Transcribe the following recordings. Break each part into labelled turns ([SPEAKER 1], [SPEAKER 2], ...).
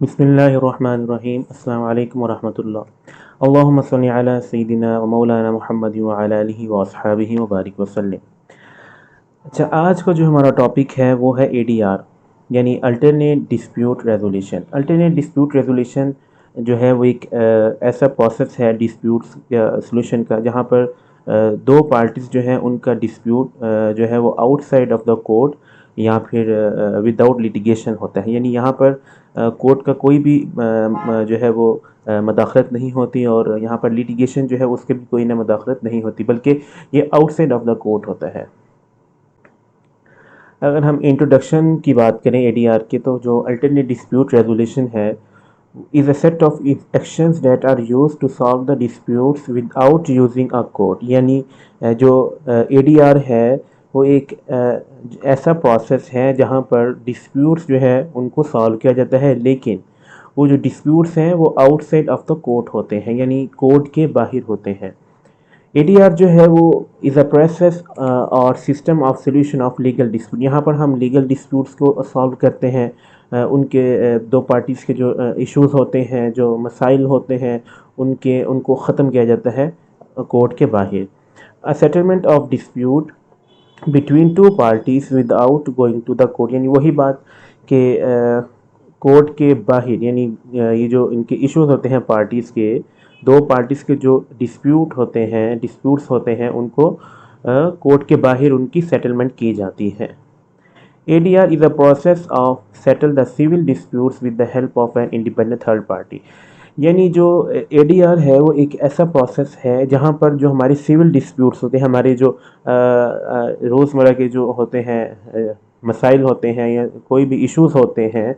[SPEAKER 1] बिस्मिल्लाहिर्रहमानिर्रहीम अस्सलामु अलैकुम वरहमतुल्लाह अल्लाहुम्मा सल्लि अला सय्यिदिना व मौलाना मुहम्मद व अला आलिहि व अस्हाबिहि व बारिक वसल्लम। अच्छा, आज का जो हमारा टॉपिक है वो है एडीआर, यानी alternate dispute resolution. Alternate dispute resolution जो है वो एक ऐसा प्रोसेस है डिस्प्यूट्स सॉल्यूशन का, जहाँ पर दो पार्टीज़ जो हैं उनका डिस्प्यूट जो है वो आउटसाइड ऑफ द कोर्ट या फिर विदाउट लिटिगेशन होता है। यानी यहाँ पर कोर्ट का कोई भी जो है वो मदाखलत नहीं होती, और यहाँ पर लिटिगेशन जो है उसके भी कोई ना मदाखलत नहीं होती, बल्कि ये आउटसाइड ऑफ द कोर्ट होता है। अगर हम इंट्रोडक्शन की बात करें एडीआर के, तो जो अल्टरनेट डिस्प्यूट रेजोल्यूशन है is a set of actions that are used to solve the disputes without using a court. यानी जो एडीआर है वो एक ऐसा प्रोसेस है जहाँ पर डिस्प्यूट्स जो है उनको सॉल्व किया जाता है, लेकिन वो जो डिस्प्यूट्स हैं वो आउटसाइड ऑफ द कोर्ट होते हैं, यानी कोर्ट के बाहर होते हैं। एडीआर जो है वो इज़ अ प्रोसेस और system of solution of legal dispute. यहाँ पर हम लीगल डिस्प्यूट्स को सॉल्व करते हैं। उनके दो पार्टीज़ के जो इश्यूज़ होते हैं, जो मसाइल होते हैं, उनको ख़त्म किया जाता है कोर्ट के बाहर। A settlement of dispute between two parties without going to the court, यानी वही बात कि कोर्ट के बाहर, यानी ये जो इनके इश्यूज होते हैं पार्टीज़ के, दो पार्टीज़ के जो डिस्प्यूट्स होते हैं उनको कोर्ट के बाहर उनकी सेटलमेंट की जाती है। ADR is a process of settle the civil disputes with the help of an independent third party. यानी जो एडीआर है वो एक ऐसा प्रोसेस है जहाँ पर जो हमारे सिविल डिस्प्यूट्स होते हैं, हमारे जो रोज़मर्रा के जो होते हैं मसाइल होते हैं या कोई भी इश्यूज होते हैं,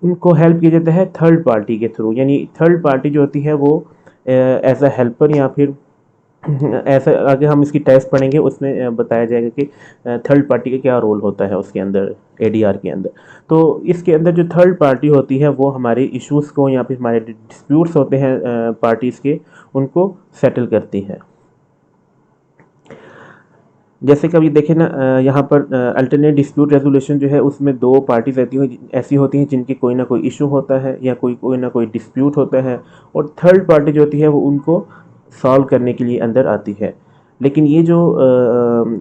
[SPEAKER 1] उनको हेल्प किया जाता है थर्ड पार्टी के थ्रू। यानी थर्ड पार्टी जो होती है वो एज अ हेल्पर या फिर ऐसा आगे हम इसकी टेस्ट पढ़ेंगे, उसमें बताया जाएगा कि थर्ड पार्टी का क्या रोल होता है उसके अंदर, एडीआर के अंदर। तो इसके अंदर जो थर्ड पार्टी होती है वो हमारे इश्यूज़ को या फिर हमारे डिस्प्यूट्स होते हैं पार्टीज़ के, उनको सेटल करती है। जैसे कभी देखें ना, यहाँ पर अल्टरनेट डिस्प्यूट रेजोल्यूशन जो है उसमें दो पार्टीज ऐसी होती हैं जिनकी कोई ना कोई इशू होता है या कोई ना कोई डिस्प्यूट होता है, और थर्ड पार्टी जो होती है वो उनको सॉल्व करने के लिए अंदर आती है। लेकिन ये जो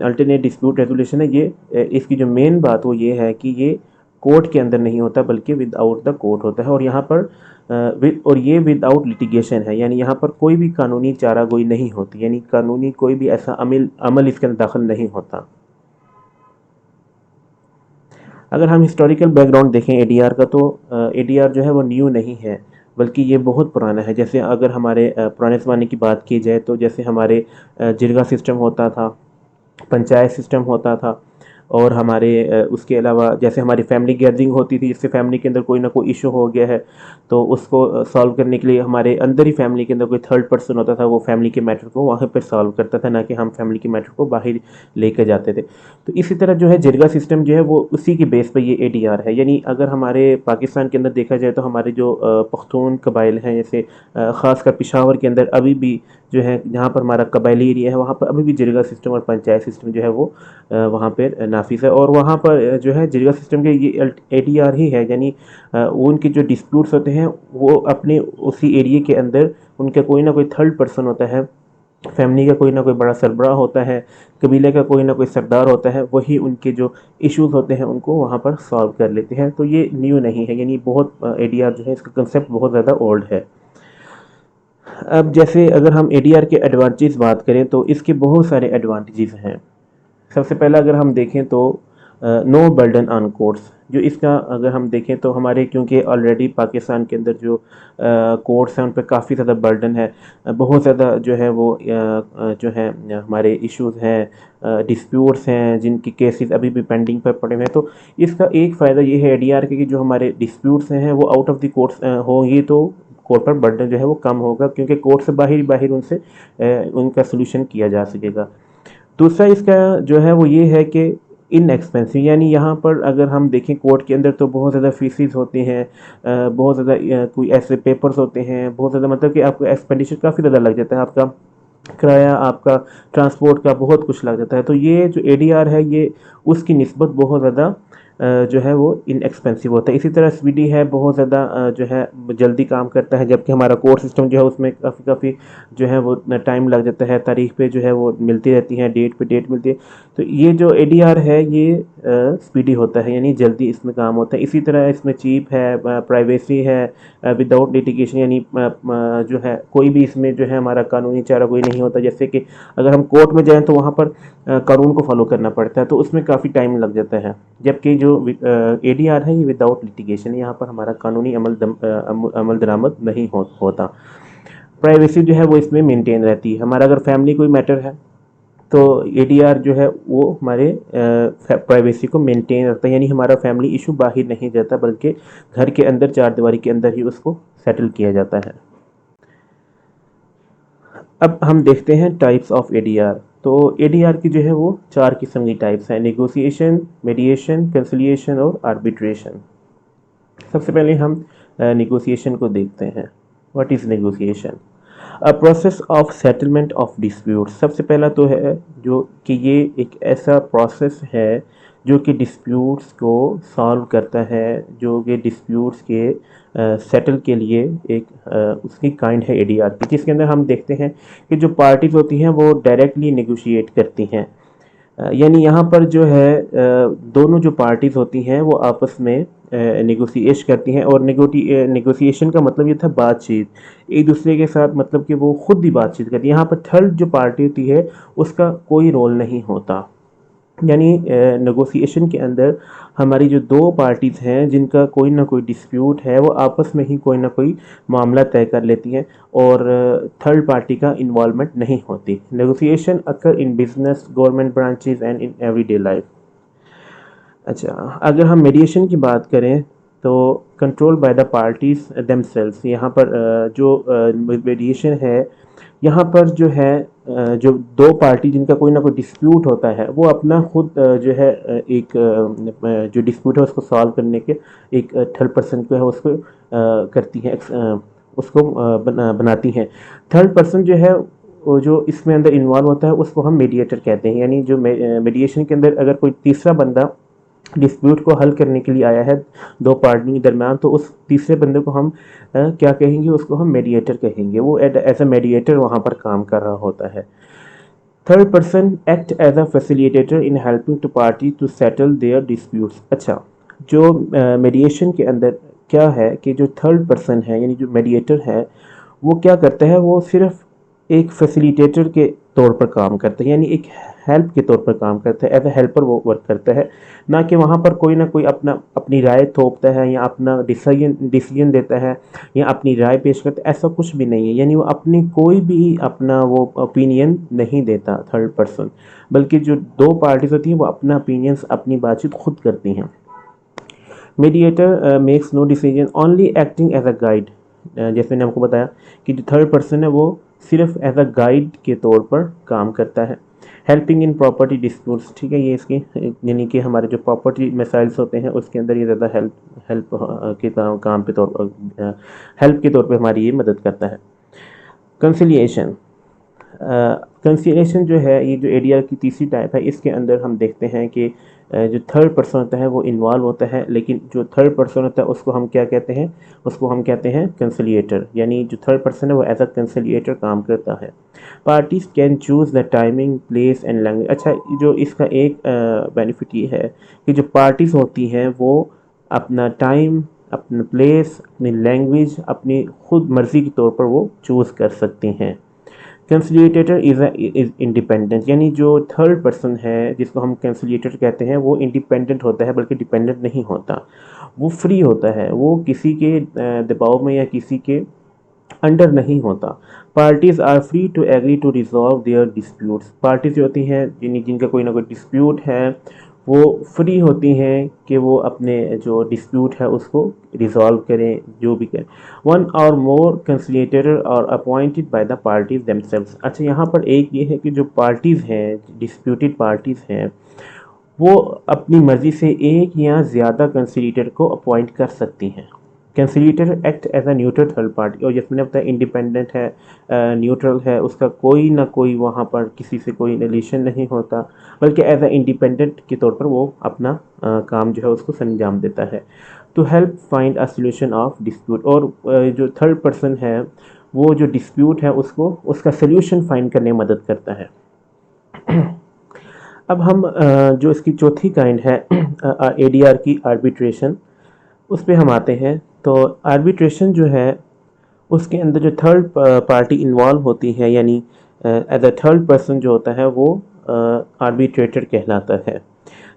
[SPEAKER 1] अल्टरनेट डिस्प्यूट रेजोल्यूशन है, ये इसकी जो मेन बात वो ये है कि ये कोर्ट के अंदर नहीं होता बल्कि विद आउट द कोर्ट होता है, और यहाँ पर और ये विदाउट लिटिगेशन है। यानी यहाँ पर कोई भी कानूनी चारागोई नहीं होती, यानी कानूनी कोई भी ऐसा अमल इसके अंदर दाखिल नहीं होता। अगर हम हिस्टोरिकल बैकग्राउंड देखें एडीआर का, तो एडीआर जो है वो न्यू नहीं है, बल्कि ये बहुत पुराना है। जैसे अगर हमारे पुराने ज़माने की बात की जाए, तो जैसे हमारे जिरगा सिस्टम होता था, पंचायत सिस्टम होता था, और हमारे उसके अलावा जैसे हमारी फैमिली गैदरिंग होती थी, जिससे फैमिली के अंदर कोई ना कोई इशू हो गया है तो उसको सॉल्व करने के लिए हमारे अंदर ही फैमिली के अंदर कोई थर्ड पर्सन होता था, वो फैमिली के मैटर को वहाँ पर सॉल्व करता था, ना कि हम फैमिली के मैटर को बाहर लेकर जाते थे। तो इसी तरह जो है जिरगा सिस्टम जो है वो उसी के बेस पर ये एडीआर है। यानी अगर हमारे पाकिस्तान के अंदर देखा जाए तो हमारे जो पख्तून कबाइल हैं, जैसे ख़ासकर पिशावर के अंदर अभी भी जो है, जहाँ पर हमारा कबायली एरिया है, वहाँ पर अभी भी जिरगा सिस्टम और पंचायत सिस्टम जो है वो वहाँ पर नाफिज है, और वहाँ पर जो है जिरगा सिस्टम के ये एडीआर ही है। यानी वो उनके जो डिस्प्यूट्स होते हैं वो अपने उसी एरिया के अंदर उनका कोई ना कोई थर्ड पर्सन होता है, फैमिली का कोई ना कोई बड़ा सरबराह होता है, कबीले का कोई ना कोई सरदार होता है, वही उनके जो इश्यूज होते हैं उनको वहाँ पर सॉल्व कर लेते हैं। तो ये न्यू नहीं है, यानी बहुत एडीआर जो है इसका कंसेप्ट बहुत ज़्यादा ओल्ड है। अब जैसे अगर हम एडीआर के एडवांटेज बात करें तो इसके बहुत सारे एडवांटेजेस हैं। सबसे पहला अगर हम देखें तो नो बर्डन ऑन कोर्ट्स। जो इसका अगर हम देखें तो हमारे, क्योंकि ऑलरेडी पाकिस्तान के अंदर जो कोर्ट्स हैं उन पर काफ़ी ज़्यादा बर्डन है, बहुत ज़्यादा जो है वो जो है हमारे इश्यूज़ हैं, डिस्प्यूट्स हैं, जिनकी केसेस अभी भी पेंडिंग पर पड़े हुए हैं। तो इसका एक फ़ायदा ये है एडीआर के कि जो हमारे डिस्प्यूट्स हैं वो आउट ऑफ द कोर्ट्स होंगी, तो कोर्ट पर बर्डन जो है वो कम होगा, क्योंकि कोर्ट से बाहर बाहर उनसे उनका सोल्यूशन किया जा सकेगा। दूसरा इसका जो है वो ये है कि इन एक्सपेंसिव, यानी यहाँ पर अगर हम देखें कोर्ट के अंदर तो बहुत ज़्यादा फीसिस होती हैं, बहुत ज़्यादा कोई ऐसे पेपर्स होते हैं, बहुत ज़्यादा मतलब कि आपका एक्सपेंडिचर काफ़ी ज़्यादा लग जाता है, आपका किराया, आपका ट्रांसपोर्ट का बहुत कुछ लग जाता है। तो ये जो एडीआर है ये उसकी निस्बत बहुत ज़्यादा जो है वो इनएक्सपेंसिव होता है। इसी तरह स्पीडी है, बहुत ज़्यादा जो है जल्दी काम करता है, जबकि हमारा कोर सिस्टम जो है उसमें काफ़ी जो है वो टाइम लग जाता है, तारीख पे जो है वो मिलती रहती है, डेट पे डेट मिलती है। तो ये जो एडीआर है ये स्पीडी होता है, यानी जल्दी इसमें काम होता है। इसी तरह इसमें चीप है, प्राइवेसी है, विदाउट लिटिगेशन, यानी जो है कोई भी इसमें जो है हमारा कानूनी चारा कोई नहीं होता। जैसे कि अगर हम कोर्ट में जाएं तो वहाँ पर कानून को फॉलो करना पड़ता है, तो उसमें काफ़ी टाइम लग जाता है। जबकि जो एडीआर है ये विदाउट लिटिगेशन, यहाँ पर हमारा कानूनी अमल दरामद नहीं होता। प्राइवेसी जो है वो इसमें मेंटेन रहती है। हमारा अगर फैमिली कोई मैटर है तो एडीआर जो है वो हमारे प्राइवेसी को मेंटेन रखता है, यानी हमारा फैमिली इशू बाहर नहीं जाता, बल्कि घर के अंदर चार दीवारी के अंदर ही उसको सेटल किया जाता है। अब हम देखते हैं टाइप्स ऑफ एडीआर। तो एडीआर की जो है वो चार किस्म की टाइप्स हैं: नेगोशिएशन, मीडिएशन, कंसिलिएशन और आर्बिट्रेशन। सबसे पहले हम नेगोशिएशन को देखते हैं। What is negotiation? A process of settlement of dispute. सबसे पहला तो है जो कि ये एक ऐसा प्रोसेस है जो कि डिस्प्यूट्स को सॉल्व करता है, जो कि डिस्प्यूट्स के सेटल के लिए एक उसकी काइंड है एडीआर की, जिसके अंदर हम देखते हैं कि जो पार्टीज होती हैं वो डायरेक्टली नेगोशिएट करती हैं। यानी यहाँ पर जो है दोनों जो पार्टीज होती हैं वो आपस में नेगोशिएट करती हैं, और नेगोशिएशन का मतलब ये था बातचीत एक दूसरे के साथ, मतलब कि वो खुद ही बातचीत करती है। यहाँ पर थर्ड जो पार्टी होती है उसका कोई रोल नहीं होता। यानी नेगोशिएशन के अंदर हमारी जो दो पार्टीज़ हैं जिनका कोई ना कोई डिस्प्यूट है वो आपस में ही कोई ना कोई मामला तय कर लेती हैं, और थर्ड पार्टी का इन्वॉल्वमेंट नहीं होती। Negotiation occur in business, government branches and in everyday life. अच्छा, अगर हम मीडिएशन की बात करें तो control by the parties themselves. यहाँ पर जो मीडिएशन है, यहाँ पर जो है जो दो पार्टी जिनका कोई ना कोई डिस्प्यूट होता है वो अपना खुद जो है एक जो डिस्प्यूट है उसको सॉल्व करने के एक थर्ड पर्सन को है उसको करती है, उसको बनाती हैं। थर्ड पर्सन जो है वो जो इसमें अंदर इन्वॉल्व होता है उसको हम मीडिएटर कहते हैं। यानी जो मीडिएशन के अंदर अगर कोई तीसरा बंदा डिस्प्यूट को हल करने के लिए आया है दो पार्टियों के दरमियान, तो उस तीसरे बंदे को हम क्या कहेंगे, उसको हम मेडिएटर कहेंगे। वो एज अ मेडिएटर वहाँ पर काम कर रहा होता है। Third person act as a facilitator in helping two party to settle their disputes. अच्छा, जो मेडिएशन के अंदर क्या है कि जो थर्ड पर्सन है यानी जो मेडिएटर है वो क्या करता है, वो सिर्फ एक फैसिलिटेटर के तौर पर काम करता है, यानी एक हेल्प के तौर पर काम करता है, एज ए हेल्पर वो वर्क करता है। ना कि वहाँ पर कोई ना कोई अपनी राय थोपता है या अपना डिसीजन देता है या अपनी राय पेश करता है, ऐसा कुछ भी नहीं है। यानी वो अपनी कोई भी अपना वो ओपिनियन नहीं देता थर्ड पर्सन, बल्कि जो दो पार्टीज होती हैं वो अपना ओपिनियंस, अपनी बातचीत खुद करती हैं। Mediator makes no decision, only acting as a guide. जैसे मैंने आपको बताया कि जो थर्ड पर्सन है वो सिर्फ एज अ गाइड के तौर पर काम करता है। हेल्पिंग इन प्रॉपर्टी डिस्प्यूट्स, ठीक है, ये इसकी यानी कि हमारे जो प्रॉपर्टी मसाइल्स होते हैं उसके अंदर ये ज़्यादा हेल्प के काम पे तौर पर हेल्प के तौर पे हमारी ये मदद करता है। कंसिलिएशन। कंसिलिएशन जो है ये जो एडीआर की तीसरी टाइप है, इसके अंदर हम देखते हैं कि जो थर्ड पर्सन होता है वो इन्वॉल्व होता है, लेकिन जो थर्ड पर्सन होता है उसको हम क्या कहते हैं, उसको हम कहते हैं कंसिलिएटर। यानी जो थर्ड पर्सन है वो एज अ कंसिलिएटर काम करता है। Parties can choose the timing, place and language. अच्छा, जो इसका एक बेनिफिट ये है कि जो पार्टीज होती हैं वो अपना टाइम, अपना प्लेस, अपनी लैंग्वेज अपनी खुद मर्जी के तौर पर वो चूज़ कर सकती हैं। कंसिलिएटर इज इंडिपेंडेंट, यानी जो थर्ड पर्सन है जिसको हम कंसिलिएटर कहते हैं वो इंडिपेंडेंट होता है, बल्कि डिपेंडेंट नहीं होता, वो फ्री होता है, वो किसी के दबाव में या किसी के अंडर नहीं होता। Parties are free to agree to resolve their disputes. Parties जो होती हैं जिनका कोई ना कोई डिस्प्यूट है वो फ्री होती हैं कि वो अपने जो डिस्प्यूट है उसको रिजॉल्व करें, जो भी करें। वन और मोर कंसिलिएटर और appointed by the parties themselves. अच्छा, यहाँ पर एक ये है कि जो पार्टीज़ हैं, डिस्प्यूटेड पार्टीज़ हैं, वो अपनी मर्ज़ी से एक या ज़्यादा कंसिलिएटर को अपॉइंट कर सकती हैं। Conciliator act as a neutral third party, और जैसे मैंने बताया इंडिपेंडेंट है, न्यूट्रल है, उसका कोई ना कोई वहाँ पर किसी से कोई रिलेशन नहीं होता, बल्कि एज अ इंडिपेंडेंट के तौर पर वो अपना काम जो है उसको संजाम देता है। To help find a solution of dispute, और जो थर्ड पर्सन है वो जो डिस्प्यूट है उसको उसका सोल्यूशन फाइंड करने में मदद करता है। अब हम जो इसकी चौथी काइंड है एडीआर की, आर्बिट्रेशन, उस पे हम आते हैं। तो आर्बिट्रेशन जो है उसके अंदर जो थर्ड पार्टी इन्वॉल्व होती है, यानी एज अ थर्ड पर्सन जो होता है वो आर्बिट्रेटर कहलाता है।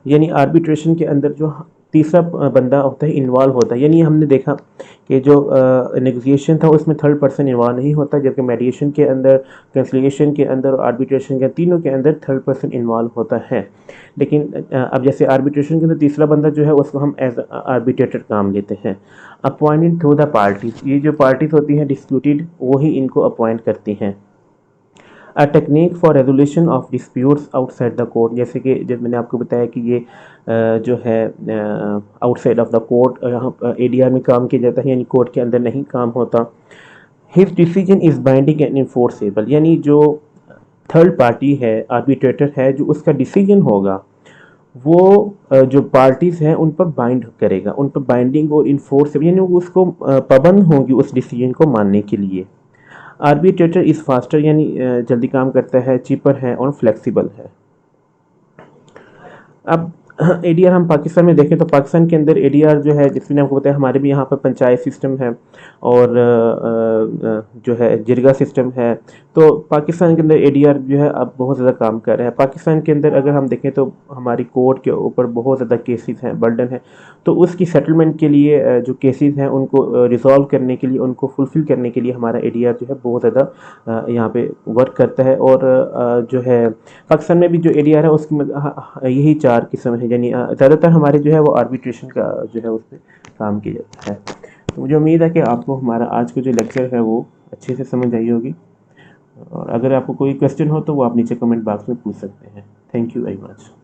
[SPEAKER 1] यानी आर्बिट्रेशन के अंदर जो तीसरा बंदा होता है इन्वॉल्व होता है, यानी हमने देखा कि जो नेगोशिएशन था उसमें थर्ड पर्सन इन्वॉल्व नहीं होता, जबकि मेडिएशन के अंदर, कंसिलिएशन के अंदर और आर्बिट्रेशन के तीनों के अंदर थर्ड पर्सन इन्वॉल्व होता है। लेकिन अब जैसे आर्बिट्रेशन के अंदर तीसरा बंदा जो है उसको हम एज आर्बिट्रेटर काम लेते हैं। अपॉइंटेड थ्रू द पार्टीज, ये जो पार्टीज होती हैं डिस्प्यूटेड, वही इनको अपॉइंट करती हैं। A technique for resolution of disputes outside the court, जैसे कि जब मैंने आपको बताया कि ये जो है आउटसाइड ऑफ द कोर्ट यहाँ एडीआर में काम किया जाता है, यानी कोर्ट के अंदर नहीं काम होता। His decision is binding and enforceable, यानी जो थर्ड पार्टी है, आर्बिट्रेटर है, जो उसका डिसीजन होगा वो जो पार्टीज हैं उन पर बाइंड करेगा, उन पर बाइंडिंग और इन्फोर्सेबल, यानी वो उसको पाबंद होंगी उस डिसीजन को मानने के लिए। आर्बिट्रेटर इज़ फास्टर, यानी जल्दी काम करता है, चीपर है और फ्लेक्सिबल है। अब एडीआर हम पाकिस्तान में देखें तो पाकिस्तान के अंदर एडीआर जो है, जिसमें आपको बताया हमारे भी यहाँ पर पंचायत सिस्टम है और जो है जिरगा सिस्टम है। तो पाकिस्तान के अंदर एडीआर जो है अब बहुत ज़्यादा काम कर रहा है। पाकिस्तान के अंदर अगर हम देखें तो हमारी कोर्ट के ऊपर बहुत ज़्यादा केसेस हैं, बर्डन है। तो उसकी सेटलमेंट के लिए जो केसेस हैं उनको रिजॉल्व करने के लिए, उनको फुलफ़िल करने के लिए हमारा एडीआर जो है बहुत ज़्यादा यहाँ पे वर्क करता है। और जो है पाकिस्तान में भी जो एडीआर है उसकी यही चार किस्म है, यानी ज़्यादातर हमारे जो है वो आर्बिट्रेशन का जो है उस पर काम किया जाता है। तो मुझे उम्मीद है कि आपको हमारा आज का जो लेक्चर है वो अच्छे से समझ आई होगी, और अगर आपको कोई क्वेश्चन हो तो वो आप नीचे कमेंट बॉक्स में पूछ सकते हैं। Thank you very much.